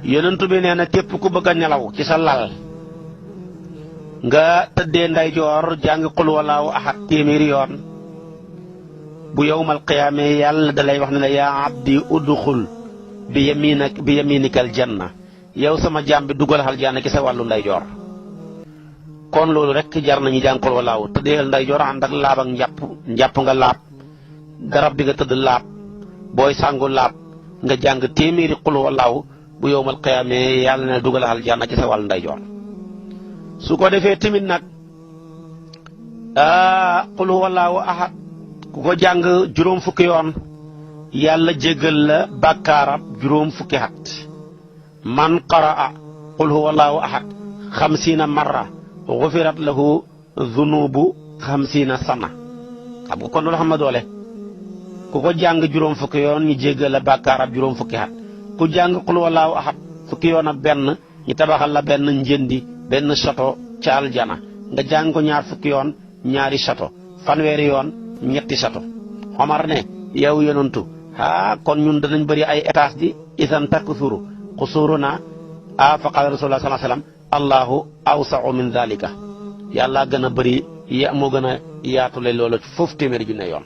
yonentu bi nee na képp ku bëgg a nelaw ci sa lal nga tëddee ndeyjoor jàng qul wallahu ahad téeméeri yoon bu yawmal qiyaame yàlla dalay wax ne la yaa abdi udxul bi yaminikal janna yow sama jaam bi dugal aljanna ci sa wàllu ndeyjoor. kon loolu rek jar nañu jàng qul wallahu tëddee ndeyjoor ànd ak laab ak njàpp nga laab garab bi nga tëdd laab booy sangu laab nga jàng téeméeri qul wallahu bu yawmal qiyaame yàlla ne dugal aljanna ci sa wàllu ndeyjoor. su ko defee tamit nag qul huwallaahu ahad ku ko jàng juróom fukki yoon yàlla jéggal la bàkkaarab juróom fukki at. man qaraa qul huwallaahu ahad 50 marra gufirat lahu zunubu 50 sana. xam nga kon loolu xam na doole. ku ko jàng juróom fukki yoon ñu jéggal la bàkkaarab juróom fukki at. ku jàng qul huwallaahu ahad fukki yoon ak benn ñu tabaxal la benn njëndi benn château ca aljana nga jàng ko ñaar fukki yoon ñaari château fanweeri yoon ñetti château. Omar ne yow yonantu kon ñun danañ bëri ay étage di isan takthuru qusuruna fa qala rasulullah sallallahu alayhi wasallam allahu awsa'u min dhalika yàlla gën a bëri moo gën a yaatule loolu foofu téeméeri junne yoon.